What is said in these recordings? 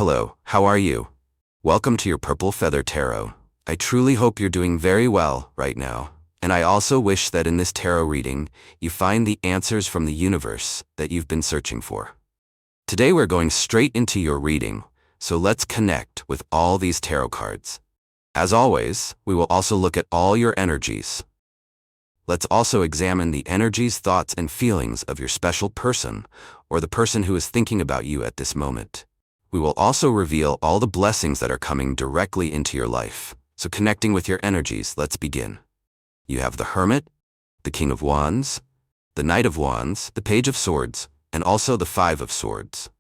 Hello, how are you? Welcome to your Purple Feather Tarot. I truly hope you're doing very well right now, and I also wish that in this tarot reading, you find the answers from the universe that you've been searching for. Today we're going straight into your reading, so let's connect with all these tarot cards. As always, we will also look at all your energies. Let's also examine the energies, thoughts, and feelings of your special person, or the person who is thinking about you at this moment. We will also reveal all the blessings that are coming directly into your life. So connecting with your energies, let's begin. You have the Hermit, the King of Wands, the Knight of Wands, the Page of Swords, and also the Five of Swords.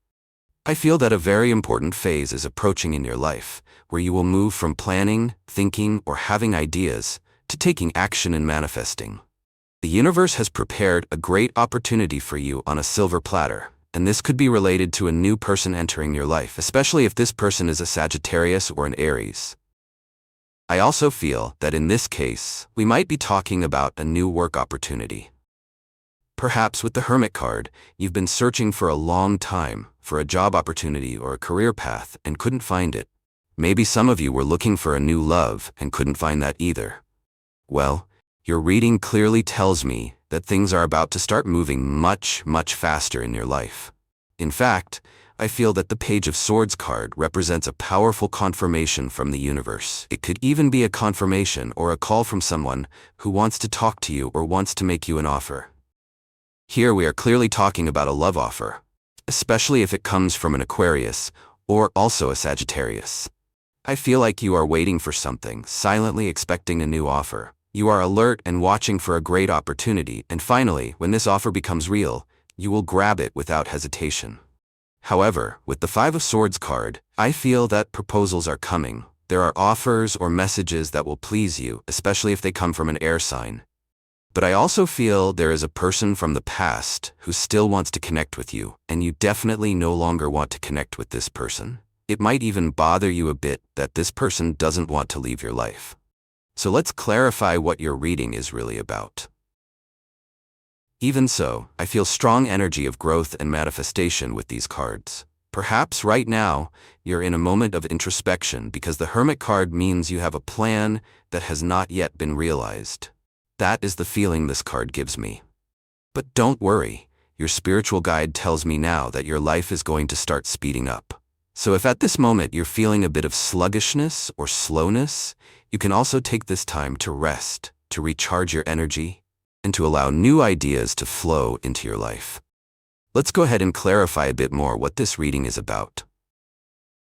I feel that a very important phase is approaching in your life, where you will move from planning, thinking, or having ideas to taking action and manifesting. The universe has prepared a great opportunity for you on a silver platter, and this could be related to a new person entering your life, especially if this person is a Sagittarius or an Aries. I also feel that in this case, we might be talking about a new work opportunity. Perhaps with the Hermit card, you've been searching for a long time for a job opportunity or a career path and couldn't find it. Maybe some of you were looking for a new love and couldn't find that either. Well, your reading clearly tells me that things are about to start moving much faster in your life. In fact, I feel that the Page of Swords card represents a powerful confirmation from the universe. It could even be a confirmation or a call from someone who wants to talk to you or wants to make you an offer. Here we are clearly talking about a love offer, especially if it comes from an Aquarius or also a Sagittarius. I feel like you are waiting for something, silently expecting a new offer. You are alert and watching for a great opportunity, and finally, when this offer becomes real, you will grab it without hesitation. However, with the Five of Swords card, I feel that proposals are coming. There are offers or messages that will please you, especially if they come from an air sign. But I also feel there is a person from the past who still wants to connect with you, and you definitely no longer want to connect with this person. It might even bother you a bit that this person doesn't want to leave your life. So let's clarify what your reading is really about. Even so, I feel strong energy of growth and manifestation with these cards. Perhaps right now, you're in a moment of introspection because the Hermit card means you have a plan that has not yet been realized. That is the feeling this card gives me. But don't worry, your spiritual guide tells me now that your life is going to start speeding up. So if at this moment you're feeling a bit of sluggishness or slowness, you can also take this time to rest, to recharge your energy, and to allow new ideas to flow into your life. Let's go ahead and clarify a bit more what this reading is about.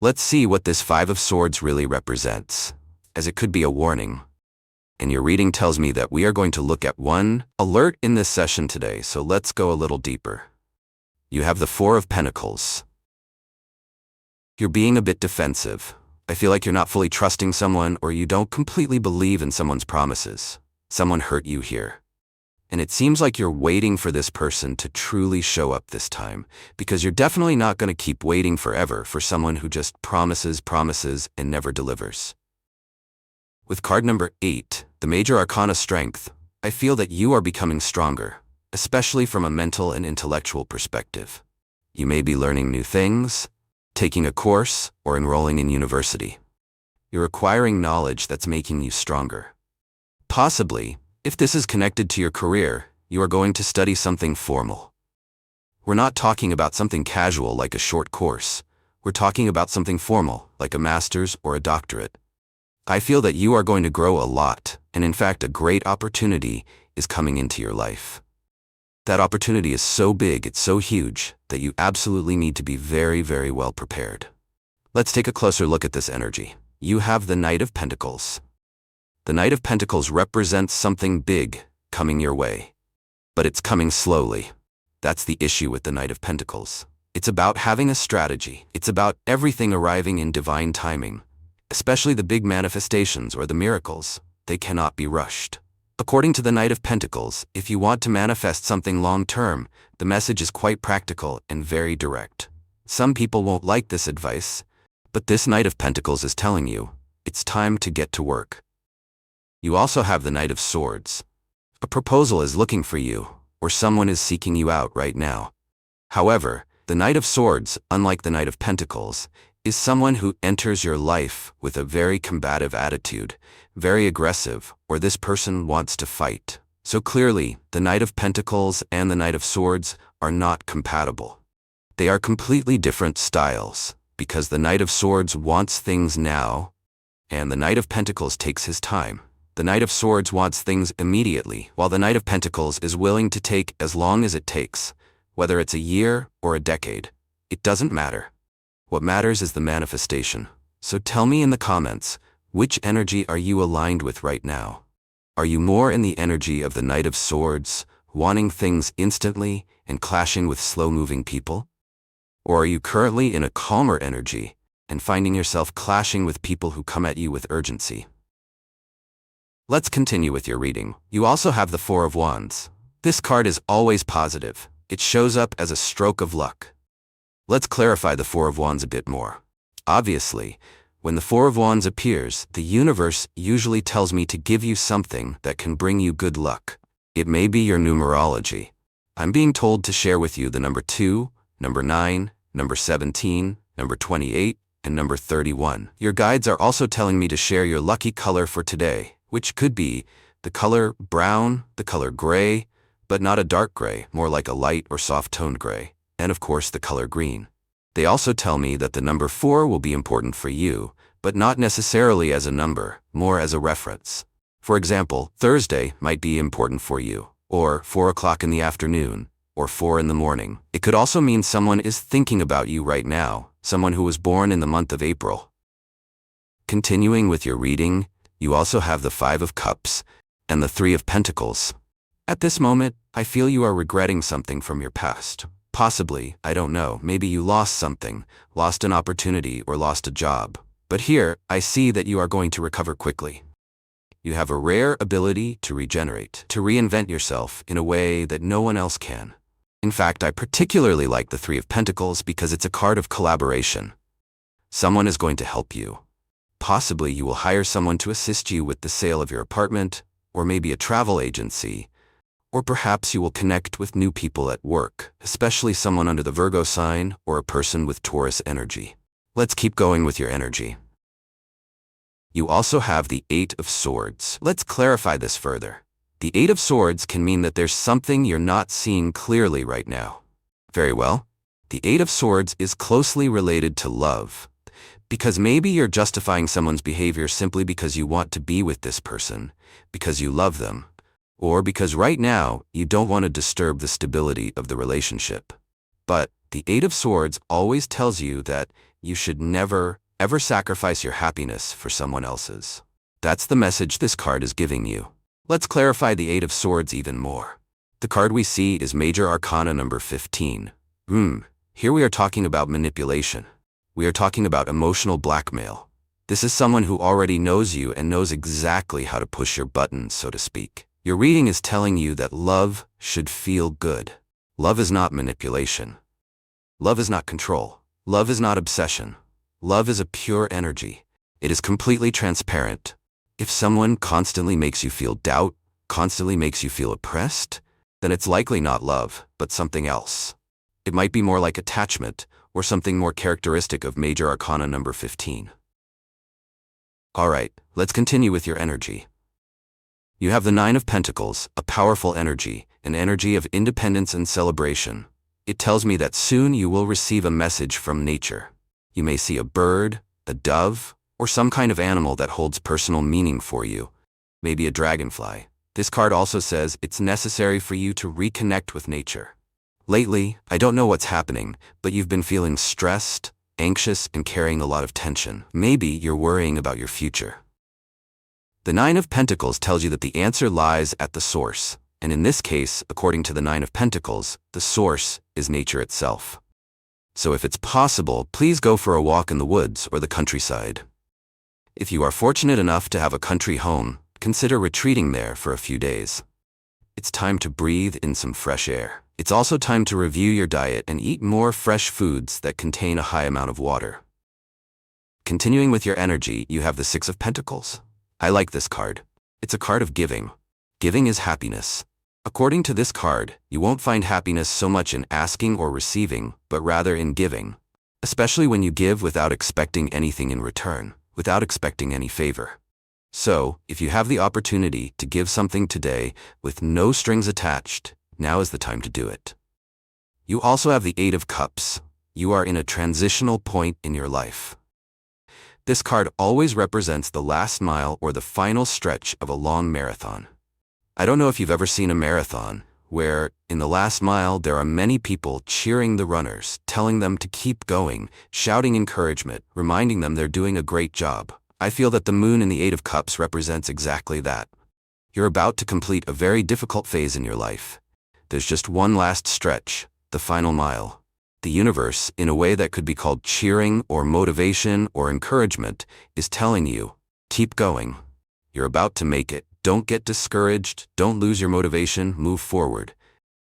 Let's see what this Five of Swords really represents, as it could be a warning. And your reading tells me that we are going to look at one alert in this session today, so let's go a little deeper. You have the Four of Pentacles. You're being a bit defensive. I feel like you're not fully trusting someone, or you don't completely believe in someone's promises. Someone hurt you here. And it seems like you're waiting for this person to truly show up this time, because you're definitely not going to keep waiting forever for someone who just promises, and never delivers. With card number 8, the Major Arcana Strength, I feel that you are becoming stronger, especially from a mental and intellectual perspective. You may be learning new things, taking a course, or enrolling in university. You're acquiring knowledge that's making you stronger. Possibly, if this is connected to your career, you are going to study something formal. We're not talking about something casual like a short course. We're talking about something formal, like a master's or a doctorate. I feel that you are going to grow a lot, and in fact a great opportunity is coming into your life. That opportunity is so big, it's so huge, that you absolutely need to be very well prepared. Let's take a closer look at this energy. You have the Knight of Pentacles. The Knight of Pentacles represents something big coming your way. But it's coming slowly. That's the issue with the Knight of Pentacles. It's about having a strategy. It's about everything arriving in divine timing. Especially the big manifestations or the miracles. They cannot be rushed. According to the Knight of Pentacles, if you want to manifest something long-term, the message is quite practical and very direct. Some people won't like this advice, but this Knight of Pentacles is telling you, it's time to get to work. You also have the Knight of Swords. A proposal is looking for you, or someone is seeking you out right now. However, the Knight of Swords, unlike the Knight of Pentacles, is someone who enters your life with a very combative attitude, very aggressive, or this person wants to fight. So clearly, the Knight of Pentacles and the Knight of Swords are not compatible. They are completely different styles, because the Knight of Swords wants things now, and the Knight of Pentacles takes his time. The Knight of Swords wants things immediately, while the Knight of Pentacles is willing to take as long as it takes, whether it's a year or a decade. It doesn't matter. What matters is the manifestation. So tell me in the comments, which energy are you aligned with right now? Are you more in the energy of the Knight of Swords, wanting things instantly and clashing with slow-moving people? Or are you currently in a calmer energy and finding yourself clashing with people who come at you with urgency? Let's continue with your reading. You also have the Four of Wands. This card is always positive. It shows up as a stroke of luck. Let's clarify the Four of Wands a bit more. Obviously, when the Four of Wands appears, the universe usually tells me to give you something that can bring you good luck. It may be your numerology. I'm being told to share with you the number 2, number 9, number 17, number 28, and number 31. Your guides are also telling me to share your lucky color for today, which could be the color brown, the color gray, but not a dark gray, more like a light or soft-toned gray, and of course the color green. They also tell me that the number 4 will be important for you, but not necessarily as a number, more as a reference. For example, Thursday might be important for you, or 4 o'clock in the afternoon, or 4 in the morning. It could also mean someone is thinking about you right now, someone who was born in the month of April. Continuing with your reading, you also have the Five of Cups and the Three of Pentacles. At this moment, I feel you are regretting something from your past. Possibly, I don't know, maybe you lost something, lost an opportunity or lost a job. But here, I see that you are going to recover quickly. You have a rare ability to regenerate, to reinvent yourself in a way that no one else can. In fact, I particularly like the Three of Pentacles because it's a card of collaboration. Someone is going to help you. Possibly you will hire someone to assist you with the sale of your apartment, or maybe a travel agency, or perhaps you will connect with new people at work, especially someone under the Virgo sign or a person with Taurus energy. Let's keep going with your energy. You also have the Eight of Swords. Let's clarify this further. The Eight of Swords can mean that there's something you're not seeing clearly right now. Very well. The Eight of Swords is closely related to love, because maybe you're justifying someone's behavior simply because you want to be with this person, because you love them, or because right now you don't want to disturb the stability of the relationship. But the Eight of Swords always tells you that you should never, ever sacrifice your happiness for someone else's. That's the message this card is giving you. Let's clarify the Eight of Swords even more. The card we see is Major Arcana number 15. Here we are talking about manipulation. We are talking about emotional blackmail. This is someone who already knows you and knows exactly how to push your buttons, so to speak. Your reading is telling you that love should feel good. Love is not manipulation. Love is not control. Love is not obsession. Love is a pure energy. It is completely transparent. If someone constantly makes you feel doubt, constantly makes you feel oppressed, then it's likely not love, but something else. It might be more like attachment, or something more characteristic of Major Arcana number 15. Alright, let's continue with your energy. You have the Nine of Pentacles, a powerful energy, an energy of independence and celebration. It tells me that soon you will receive a message from nature. You may see a bird, a dove, or some kind of animal that holds personal meaning for you. Maybe a dragonfly. This card also says it's necessary for you to reconnect with nature. Lately, I don't know what's happening, but you've been feeling stressed, anxious, and carrying a lot of tension. Maybe you're worrying about your future. The Nine of Pentacles tells you that the answer lies at the source, and in this case, according to the Nine of Pentacles, the source is nature itself. So if it's possible, please go for a walk in the woods or the countryside. If you are fortunate enough to have a country home, consider retreating there for a few days. It's time to breathe in some fresh air. It's also time to review your diet and eat more fresh foods that contain a high amount of water. Continuing with your energy, you have the Six of Pentacles. I like this card. It's a card of giving. Giving is happiness. According to this card, you won't find happiness so much in asking or receiving, but rather in giving. especially when you give without expecting anything in return, without expecting any favor. So, if you have the opportunity to give something today with no strings attached, now is the time to do it. You also have the Eight of Cups. You are in a transitional point in your life. This card always represents the last mile or the final stretch of a long marathon. I don't know if you've ever seen a marathon, where, in the last mile, there are many people cheering the runners, telling them to keep going, shouting encouragement, reminding them they're doing a great job. I feel that the moon in the Eight of Cups represents exactly that. You're about to complete a very difficult phase in your life. There's just one last stretch, the final mile. The universe, in a way that could be called cheering or motivation or encouragement, is telling you, keep going. You're about to make it. Don't get discouraged. Don't lose your motivation. Move forward.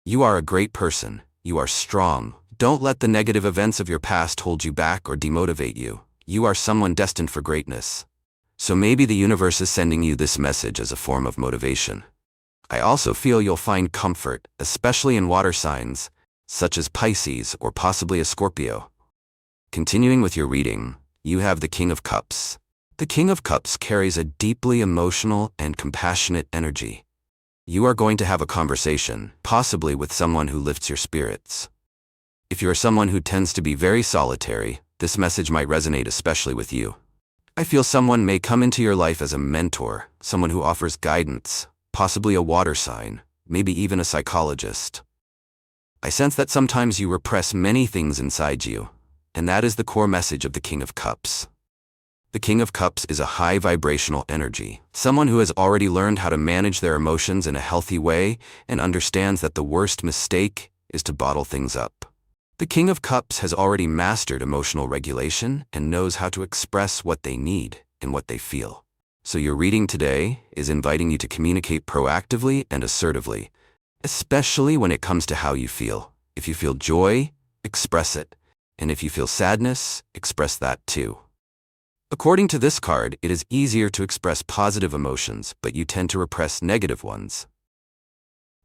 You are a great person. You are strong. Don't let the negative events of your past hold you back or demotivate you. You are someone destined for greatness. So maybe the universe is sending you this message as a form of motivation. I also feel you'll find comfort, especially in water signs, such as Pisces or possibly a Scorpio. Continuing with your reading, you have the King of Cups. The King of Cups carries a deeply emotional and compassionate energy. You are going to have a conversation, possibly with someone who lifts your spirits. If you are someone who tends to be very solitary, this message might resonate especially with you. I feel someone may come into your life as a mentor, someone who offers guidance, possibly a water sign, maybe even a psychologist. I sense that sometimes you repress many things inside you, and that is the core message of the King of Cups. The King of Cups is a high vibrational energy, someone who has already learned how to manage their emotions in a healthy way and understands that the worst mistake is to bottle things up. The King of Cups has already mastered emotional regulation and knows how to express what they need and what they feel. So your reading today is inviting you to communicate proactively and assertively, especially when it comes to how you feel. If you feel joy, express it, and if you feel sadness, express that too. According to this card, it is easier to express positive emotions, but you tend to repress negative ones.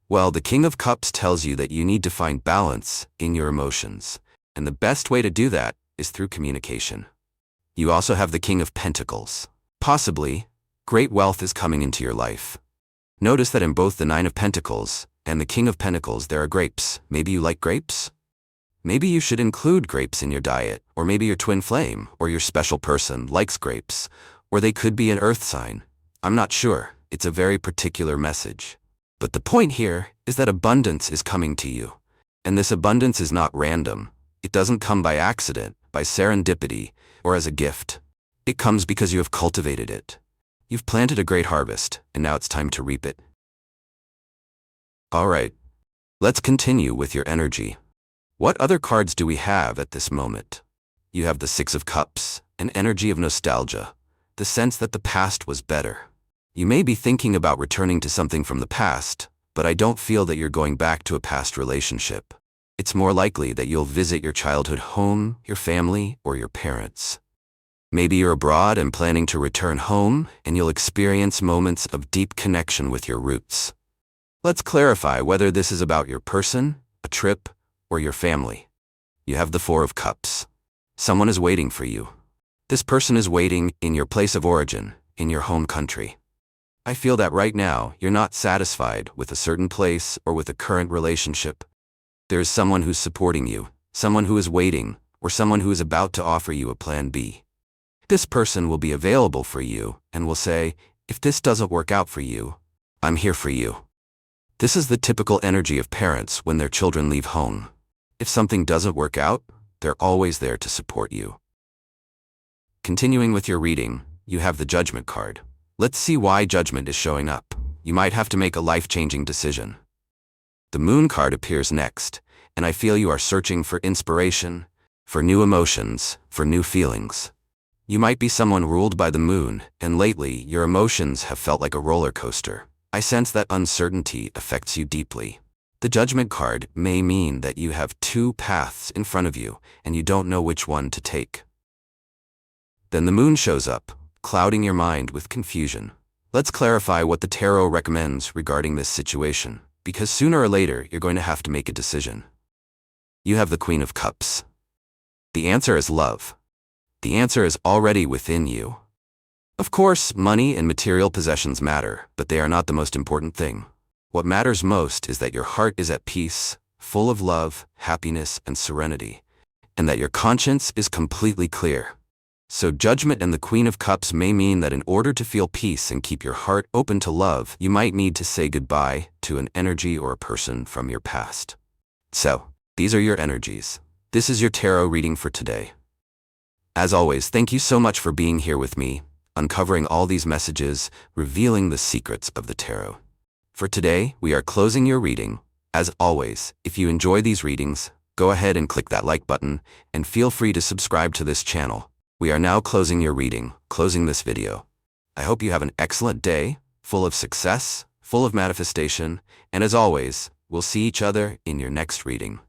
Well, the King of Cups tells you that you need to find balance in your emotions, and the best way to do that is through communication. You also have the King of Pentacles. Possibly, great wealth is coming into your life. Notice that in both the Nine of Pentacles and the King of Pentacles there are grapes. Maybe you like grapes? Maybe you should include grapes in your diet, or maybe your twin flame or your special person likes grapes, or they could be an earth sign. I'm not sure. It's a very particular message. But the point here is that abundance is coming to you. And this abundance is not random. It doesn't come by accident, by serendipity, or as a gift. It comes because you have cultivated it. You've planted a great harvest, and now it's time to reap it. Alright, let's continue with your energy. What other cards do we have at this moment? You have the Six of Cups, an energy of nostalgia, the sense that the past was better. You may be thinking about returning to something from the past, but I don't feel that you're going back to a past relationship. It's more likely that you'll visit your childhood home, your family, or your parents. Maybe you're abroad and planning to return home, and you'll experience moments of deep connection with your roots. Let's clarify whether this is about your person, a trip, or your family. You have the Four of Cups. Someone is waiting for you. This person is waiting in your place of origin, in your home country. I feel that right now you're not satisfied with a certain place or with a current relationship. There is someone who's supporting you, someone who is waiting, or someone who is about to offer you a plan B. This person will be available for you and will say, if this doesn't work out for you, I'm here for you. This is the typical energy of parents when their children leave home. If something doesn't work out, they're always there to support you. Continuing with your reading, you have the Judgment card. Let's see why Judgment is showing up. You might have to make a life-changing decision. The Moon card appears next, and I feel you are searching for inspiration, for new emotions, for new feelings. You might be someone ruled by the moon, and lately your emotions have felt like a roller coaster. I sense that uncertainty affects you deeply. The Judgment card may mean that you have two paths in front of you, and you don't know which one to take. Then the moon shows up, clouding your mind with confusion. Let's clarify what the tarot recommends regarding this situation, because sooner or later you're going to have to make a decision. You have the Queen of Cups. The answer is love. The answer is already within you. Of course, money and material possessions matter, but they are not the most important thing. What matters most is that your heart is at peace, full of love, happiness, and serenity, and that your conscience is completely clear. So Judgment and the Queen of Cups may mean that in order to feel peace and keep your heart open to love, you might need to say goodbye to an energy or a person from your past. So, these are your energies. This is your tarot reading for today. As always, thank you so much for being here with me, uncovering all these messages, revealing the secrets of the tarot. For today, we are closing your reading. As always, if you enjoy these readings, go ahead and click that like button, and feel free to subscribe to this channel. We are now closing your reading, closing this video. I hope you have an excellent day, full of success, full of manifestation, and as always, we'll see each other in your next reading.